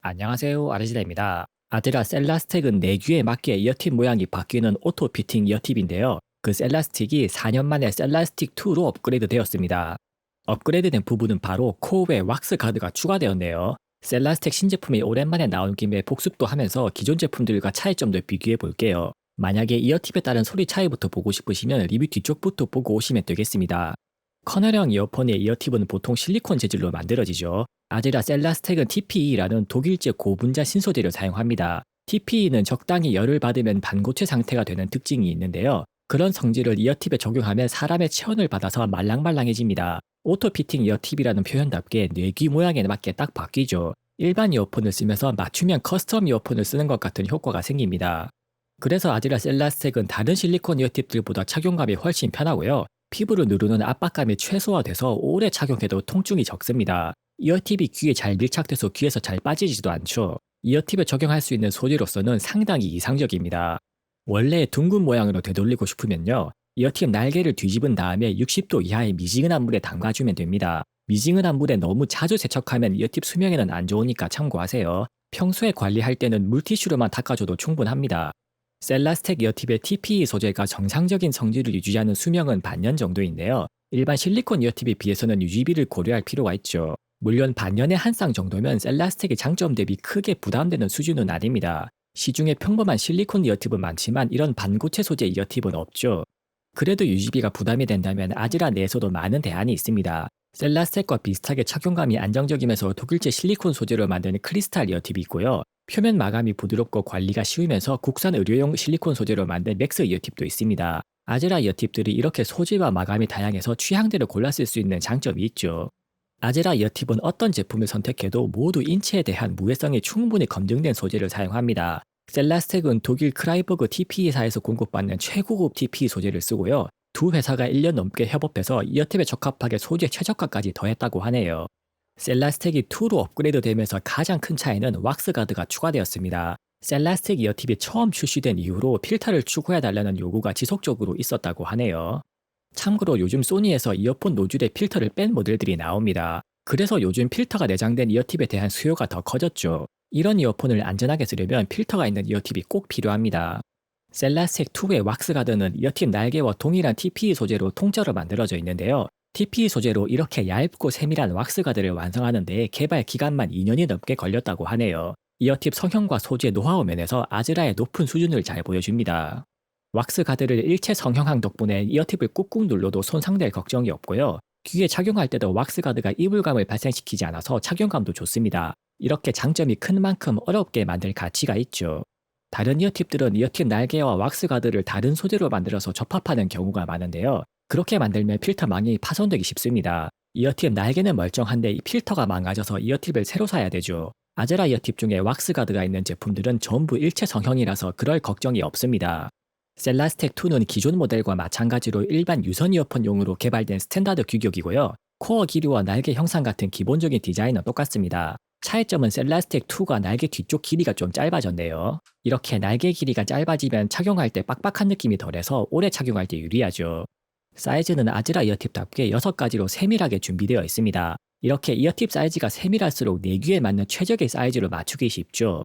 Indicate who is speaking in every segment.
Speaker 1: 안녕하세요. 아르지다입니다. 아즈라 셀라스텍은 내귀에 맞게 이어팁 모양이 바뀌는 오토 피팅 이어팁인데요. 그 셀라스틱이 4년 만에 셀라스틱2로 업그레이드 되었습니다. 업그레이드된 부분은 바로 코어에 왁스 가드가 추가되었네요. 셀라스텍 신제품이 오랜만에 나온 김에 복습도 하면서 기존 제품들과 차이점도 비교해 볼게요. 만약에 이어팁에 따른 소리 차이부터 보고 싶으시면 리뷰 뒤쪽부터 보고 오시면 되겠습니다. 커널형 이어폰의 이어팁은 보통 실리콘 재질로 만들어지죠. 아즈라 셀라스텍은 TPE라는 독일제 고분자 신소재를 사용합니다. TPE는 적당히 열을 받으면 반고체 상태가 되는 특징이 있는데요. 그런 성질을 이어팁에 적용하면 사람의 체온을 받아서 말랑말랑해집니다. 오토피팅 이어팁이라는 표현답게 뇌귀 모양에 맞게 딱 바뀌죠. 일반 이어폰을 쓰면서 맞춤형 커스텀 이어폰을 쓰는 것 같은 효과가 생깁니다. 그래서 아즈라 셀라스텍은 다른 실리콘 이어팁들보다 착용감이 훨씬 편하고요. 피부를 누르는 압박감이 최소화돼서 오래 착용해도 통증이 적습니다. 이어팁이 귀에 잘 밀착돼서 귀에서 잘 빠지지도 않죠. 이어팁에 적용할 수 있는 소재로서는 상당히 이상적입니다. 원래 둥근 모양으로 되돌리고 싶으면요. 이어팁 날개를 뒤집은 다음에 60도 이하의 미지근한 물에 담가주면 됩니다. 미지근한 물에 너무 자주 세척하면 이어팁 수명에는 안 좋으니까 참고하세요. 평소에 관리할 때는 물티슈로만 닦아줘도 충분합니다. 셀라스텍 이어팁의 TPE 소재가 정상적인 성질을 유지하는 수명은 반년 정도인데요. 일반 실리콘 이어팁에 비해서는 유지비를 고려할 필요가 있죠. 물론 반년에 한 쌍 정도면 셀라스텍의 장점 대비 크게 부담되는 수준은 아닙니다. 시중에 평범한 실리콘 이어팁은 많지만 이런 반고체 소재 이어팁은 없죠. 그래도 유지비가 부담이 된다면 아즈라 내에서도 많은 대안이 있습니다. 셀라스텍과 비슷하게 착용감이 안정적이면서 독일제 실리콘 소재로 만든 크리스탈 이어팁이 있고요. 표면 마감이 부드럽고 관리가 쉬우면서 국산 의료용 실리콘 소재로 만든 맥스 이어팁도 있습니다. 아즈라 이어팁들이 이렇게 소재와 마감이 다양해서 취향대로 골라 쓸 수 있는 장점이 있죠. 아즈라 이어팁은 어떤 제품을 선택해도 모두 인체에 대한 무해성이 충분히 검증된 소재를 사용합니다. 셀라스텍은 독일 크라이버그 TPE사에서 공급받는 최고급 TPE 소재를 쓰고요. 두 회사가 1년 넘게 협업해서 이어팁에 적합하게 소재 최저가까지 더했다고 하네요. 셀라스텍이 2로 업그레이드 되면서 가장 큰 차이는 왁스 가드가 추가되었습니다. 셀라스텍 이어팁이 처음 출시된 이후로 필터를 추가해달라는 요구가 지속적으로 있었다고 하네요. 참고로 요즘 소니에서 이어폰 노즐에 필터를 뺀 모델들이 나옵니다. 그래서 요즘 필터가 내장된 이어팁에 대한 수요가 더 커졌죠. 이런 이어폰을 안전하게 쓰려면 필터가 있는 이어팁이 꼭 필요합니다. 셀라스텍2의 왁스 가드는 이어팁 날개와 동일한 TPE 소재로 통째로 만들어져 있는데요. TPE 소재로 이렇게 얇고 세밀한 왁스 가드를 완성하는 데 개발 기간만 2년이 넘게 걸렸다고 하네요. 이어팁 성형과 소재 노하우 면에서 아즈라의 높은 수준을 잘 보여줍니다. 왁스 가드를 일체 성형한 덕분에 이어팁을 꾹꾹 눌러도 손상될 걱정이 없고요. 귀에 착용할 때도 왁스 가드가 이불감을 발생시키지 않아서 착용감도 좋습니다. 이렇게 장점이 큰 만큼 어렵게 만들 가치가 있죠. 다른 이어팁들은 이어팁 날개와 왁스 가드를 다른 소재로 만들어서 접합하는 경우가 많은데요. 그렇게 만들면 필터망이 파손되기 쉽습니다. 이어팁 날개는 멀쩡한데 이 필터가 망가져서 이어팁을 새로 사야 되죠. 아즈라 이어팁 중에 왁스 가드가 있는 제품들은 전부 일체 성형이라서 그럴 걱정이 없습니다. 셀라스텍2는 기존 모델과 마찬가지로 일반 유선 이어폰용으로 개발된 스탠다드 규격이고요. 코어 길이와 날개 형상 같은 기본적인 디자인은 똑같습니다. 차이점은 셀라스텍2가 날개 뒤쪽 길이가 좀 짧아졌네요. 이렇게 날개 길이가 짧아지면 착용할 때 빡빡한 느낌이 덜해서 오래 착용할 때 유리하죠. 사이즈는 아즈라 이어팁답게 6가지로 세밀하게 준비되어 있습니다. 이렇게 이어팁 사이즈가 세밀할수록 내 귀에 맞는 최적의 사이즈로 맞추기 쉽죠.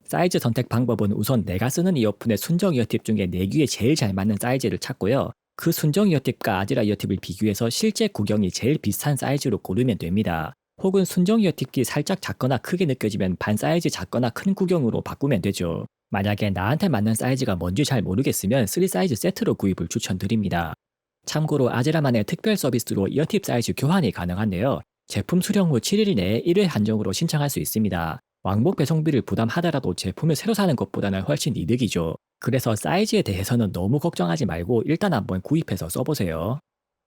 Speaker 1: 사이즈 선택 방법은 우선 내가 쓰는 이어폰의 순정 이어팁 중에 내 귀에 제일 잘 맞는 사이즈를 찾고요. 그 순정 이어팁과 아즈라 이어팁을 비교해서 실제 구경이 제일 비슷한 사이즈로 고르면 됩니다. 혹은 순정 이어팁이 살짝 작거나 크게 느껴지면 반 사이즈 작거나 큰 구경으로 바꾸면 되죠. 만약에 나한테 맞는 사이즈가 뭔지 잘 모르겠으면 3사이즈 세트로 구입을 추천드립니다. 참고로 아즈라만의 특별 서비스로 이어팁 사이즈 교환이 가능한데요. 제품 수령 후 7일 내에 1회 한정으로 신청할 수 있습니다. 왕복 배송비를 부담하더라도 제품을 새로 사는 것보다는 훨씬 이득이죠. 그래서 사이즈에 대해서는 너무 걱정하지 말고 일단 한번 구입해서 써보세요.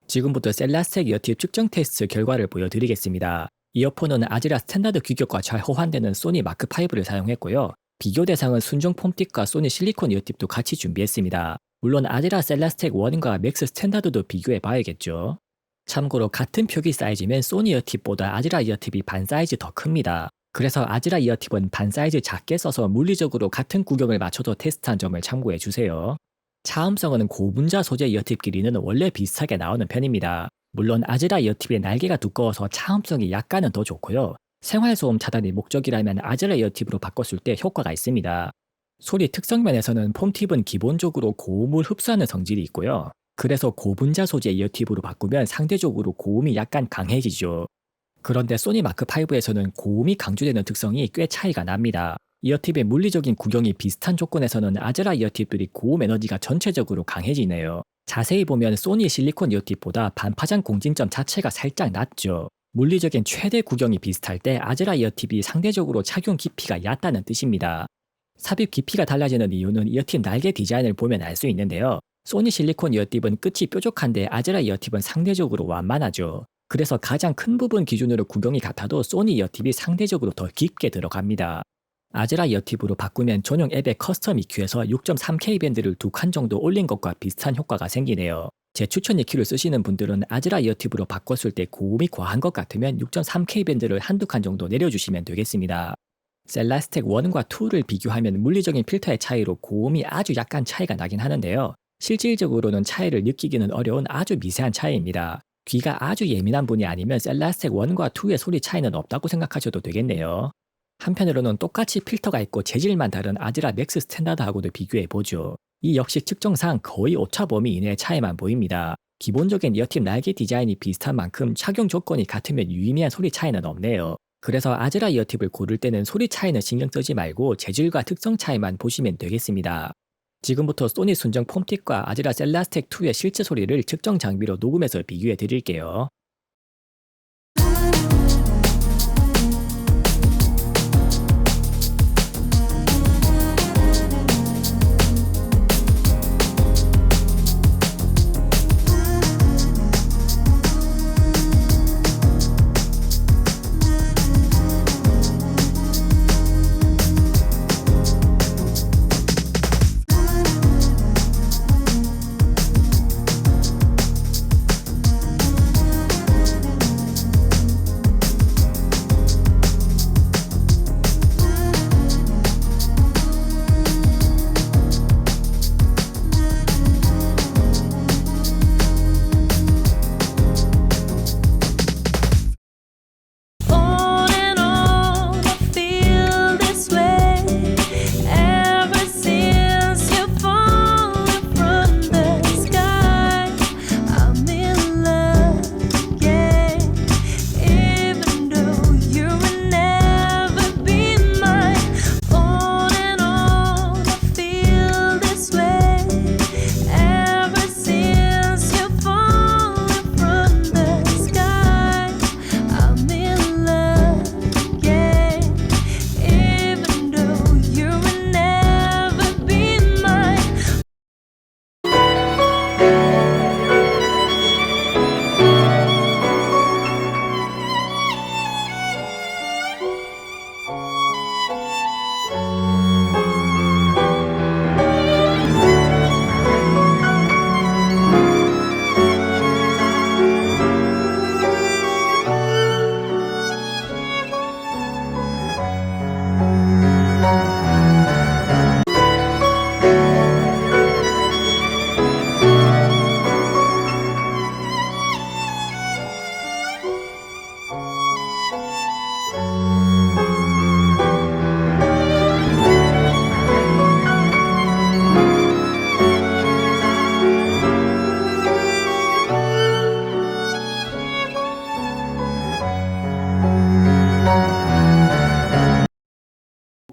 Speaker 1: 지금부터 셀라스텍 이어팁 측정 테스트 결과를 보여드리겠습니다. 이어폰은 아즈라 스탠다드 규격과 잘 호환되는 소니 마크5를 사용했고요. 비교 대상은 순정 폼틱과 소니 실리콘 이어팁도 같이 준비했습니다. 물론 아즈라 셀라스텍 1과 맥스 스탠다드도 비교해 봐야겠죠. 참고로 같은 표기 사이즈면 소니 이어팁보다 아즈라 이어팁이 반 사이즈 더 큽니다. 그래서 아즈라 이어팁은 반 사이즈 작게 써서 물리적으로 같은 구경을 맞춰도 테스트한 점을 참고해 주세요. 차음성은 고분자 소재 이어팁 길이는 원래 비슷하게 나오는 편입니다. 물론 아즈라 이어팁의 날개가 두꺼워서 차음성이 약간은 더 좋고요. 생활소음 차단이 목적이라면 아즈라 이어팁으로 바꿨을 때 효과가 있습니다. 소리 특성 면에서는 폼팁은 기본적으로 고음을 흡수하는 성질이 있고요. 그래서 고분자 소재 이어팁으로 바꾸면 상대적으로 고음이 약간 강해지죠. 그런데 소니 마크5에서는 고음이 강조되는 특성이 꽤 차이가 납니다. 이어팁의 물리적인 구경이 비슷한 조건에서는 아즈라 이어팁들이 고음 에너지가 전체적으로 강해지네요. 자세히 보면 소니 실리콘 이어팁보다 반파장 공진점 자체가 살짝 낮죠. 물리적인 최대 구경이 비슷할 때 아즈라 이어팁이 상대적으로 착용 깊이가 얕다는 뜻입니다. 삽입 깊이가 달라지는 이유는 이어팁 날개 디자인을 보면 알 수 있는데요. 소니 실리콘 이어팁은 끝이 뾰족한데 아즈라 이어팁은 상대적으로 완만하죠. 그래서 가장 큰 부분 기준으로 구경이 같아도 소니 이어팁이 상대적으로 더 깊게 들어갑니다. 아즈라 이어팁으로 바꾸면 전용 앱의 커스텀 EQ에서 6.3K 밴드를 2칸 정도 올린 것과 비슷한 효과가 생기네요. 제 추천 EQ를 쓰시는 분들은 아즈라 이어팁으로 바꿨을 때 고음이 과한 것 같으면 6.3K 밴드를 한두 칸 정도 내려주시면 되겠습니다. 셀라스텍 1과 2를 비교하면 물리적인 필터의 차이로 고음이 아주 약간 차이가 나긴 하는데요. 실질적으로는 차이를 느끼기는 어려운 아주 미세한 차이입니다. 귀가 아주 예민한 분이 아니면 셀라스텍 1과 2의 소리 차이는 없다고 생각하셔도 되겠네요. 한편으로는 똑같이 필터가 있고 재질만 다른 아즈라 맥스 스탠다드하고도 비교해보죠. 이 역시 측정상 거의 오차 범위 이내의 차이만 보입니다. 기본적인 이어팁 날개 디자인이 비슷한 만큼 착용 조건이 같으면 유의미한 소리 차이는 없네요. 그래서 아즈라 이어팁을 고를 때는 소리 차이는 신경 쓰지 말고 재질과 특성 차이만 보시면 되겠습니다. 지금부터 소니 순정 폼팁과 아즈라 셀라스텍 2의 실제 소리를 측정 장비로 녹음해서 비교해 드릴게요.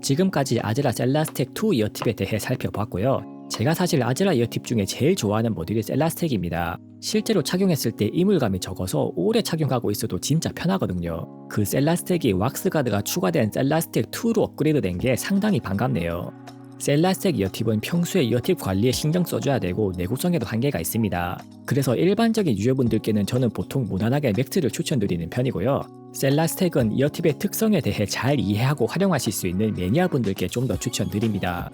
Speaker 1: 지금까지 아즈라 셀라스텍 2 이어팁에 대해 살펴봤고요. 제가 사실 아즈라 이어팁 중에 제일 좋아하는 모델이 셀라스텍입니다. 실제로 착용했을 때 이물감이 적어서 오래 착용하고 있어도 진짜 편하거든요. 그 셀라스텍이 왁스가드가 추가된 셀라스텍 2로 업그레이드된 게 상당히 반갑네요. 셀라스텍 이어팁은 평소에 이어팁 관리에 신경 써줘야 되고 내구성에도 한계가 있습니다. 그래서 일반적인 유저분들께는 저는 보통 무난하게 맥스를 추천드리는 편이고요. 셀라스텍은 이어팁의 특성에 대해 잘 이해하고 활용하실 수 있는 매니아분들께 좀 더 추천드립니다.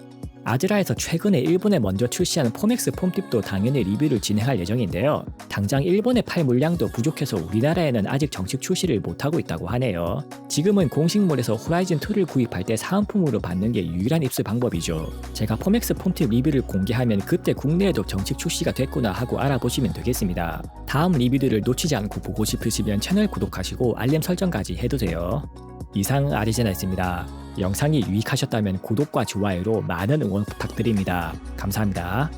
Speaker 1: 아즈라에서 최근에 일본에 먼저 출시한 포맥스 폼팁도 당연히 리뷰를 진행할 예정인데요. 당장 일본에 팔 물량도 부족해서 우리나라에는 아직 정식 출시를 못하고 있다고 하네요. 지금은 공식몰에서 호라이즌2를 구입할 때 사은품으로 받는 게 유일한 입수 방법이죠. 제가 포맥스 폼팁 리뷰를 공개하면 그때 국내에도 정식 출시가 됐구나 하고 알아보시면 되겠습니다. 다음 리뷰들을 놓치지 않고 보고 싶으시면 채널 구독하시고 알림 설정까지 해두세요. 이상 아리제나였습니다. 영상이 유익하셨다면 구독과 좋아요로 많은 응원 부탁드립니다. 감사합니다.